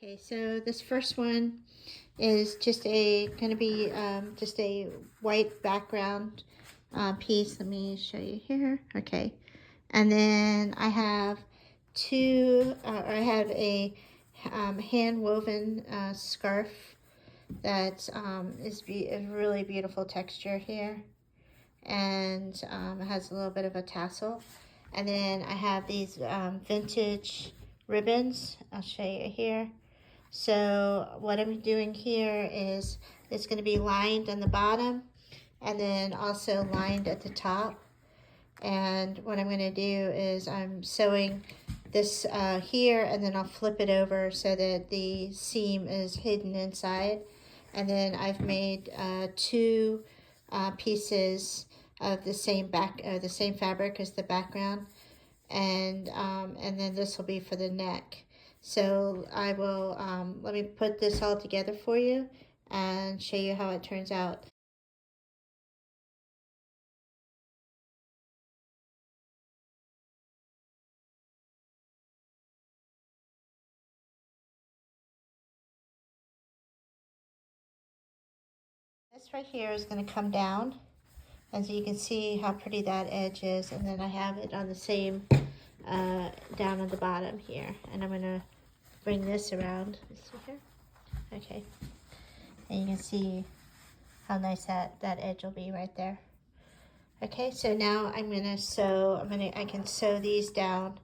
Okay, so this first one is just going to be just a white background piece. Let me show you here. Okay, and then I have I have a hand woven scarf that is a really beautiful texture here, and it has a little bit of a tassel. And then I have these vintage ribbons. I'll show you here. So what I'm doing here is it's going to be lined on the bottom and then also lined at the top. And what I'm going to do is I'm sewing this here, and then I'll flip it over so that the seam is hidden inside. And then I've made two pieces of the same fabric as the background, and then this will be for the neck. So I will let me put this all together for you and show you how it turns out. This right here is going to come down, and so you can see how pretty that edge is, and then I have it on the same down on the bottom here, and I'm going to bring this around. See here? Okay, and you can see how nice that edge will be right there. Okay, so now I'm gonna sew. I can sew these down,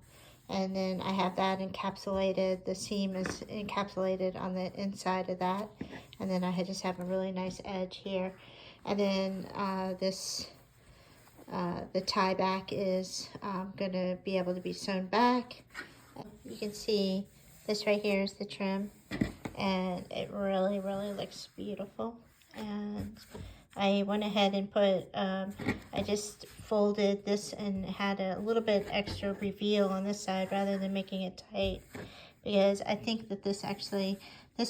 and then I have that encapsulated. The seam is encapsulated on the inside of that, and then I just have a really nice edge here. And then the tie back is gonna be able to be sewn back. You can see this right here is the trim, and it really looks beautiful. And I went ahead and put, I just folded this and had a little bit extra reveal on this side rather than making it tight, because I think that this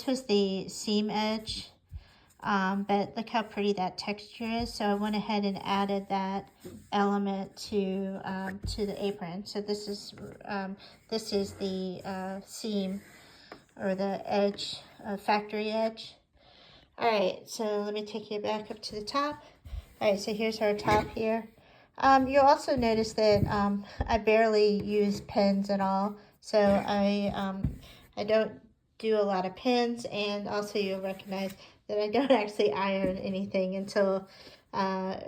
was the seam edge, but look how pretty that texture is. So I went ahead and added that element to the apron. So this is the seam, or the edge, factory edge. Alright, so let me take you back up to the top. Alright, so here's our top here. You'll also notice that I barely use pins at all. So I don't do a lot of pins, and also you'll recognize that I don't actually iron anything until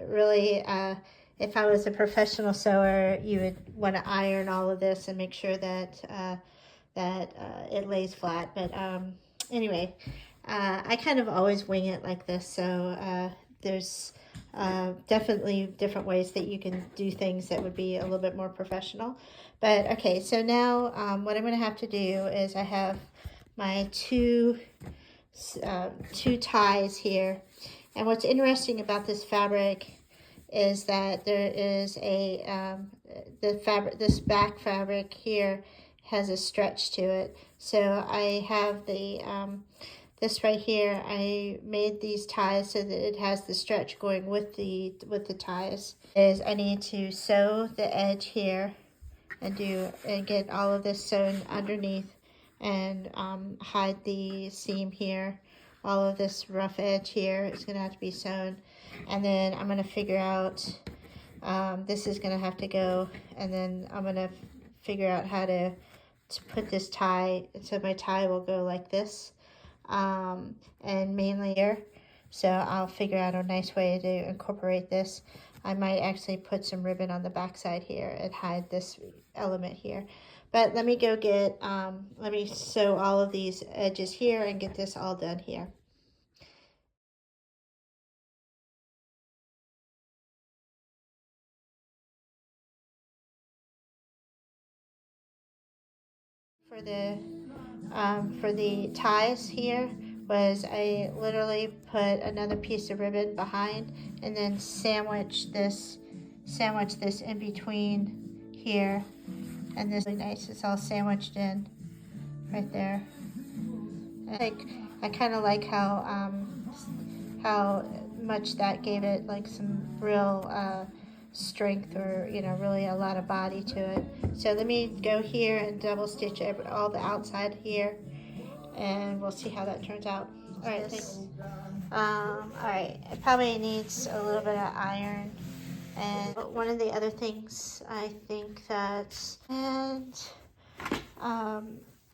really, if I was a professional sewer, you would want to iron all of this and make sure that it lays flat. But anyway, I kind of always wing it like this, so there's definitely different ways that you can do things that would be a little bit more professional. But okay, so now what I'm going to have to do is I have my two ties here, and what's interesting about this fabric is that there is this back fabric here has a stretch to it. So I have this right here. I made these ties so that it has the stretch going with the ties. I need to sew the edge here and get all of this sewn underneath, and hide the seam here. All of this rough edge here is going to have to be sewn, and then I'm going to figure out, this is going to have to go, and then I'm going to figure out how to put this tie, so my tie will go like this, and mainly here. So I'll figure out a nice way to incorporate this. I might actually put some ribbon on the back side here and hide this element here. But let me go get, let me sew all of these edges here and get this all done here. For the ties here was I literally put another piece of ribbon behind, and then sandwich this in between here, and this is really nice. It's all sandwiched in right there. I kind of like how much that gave it like some real strength, or really a lot of body to it. So let me go here and double stitch all the outside here, and we'll see how that turns out. All right, thanks. All right, it probably needs a little bit of iron. And one of the other things I think that, and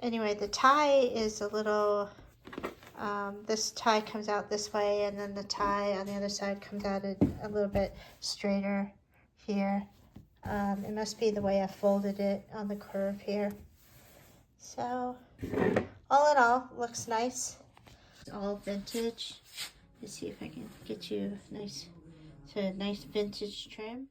anyway, the tie is a little, this tie comes out this way, and then the tie on the other side comes out a little bit straighter here. It must be the way I folded it on the curve here. So, all in all, looks nice. It's all vintage. Let's see if I can get you a nice vintage trim.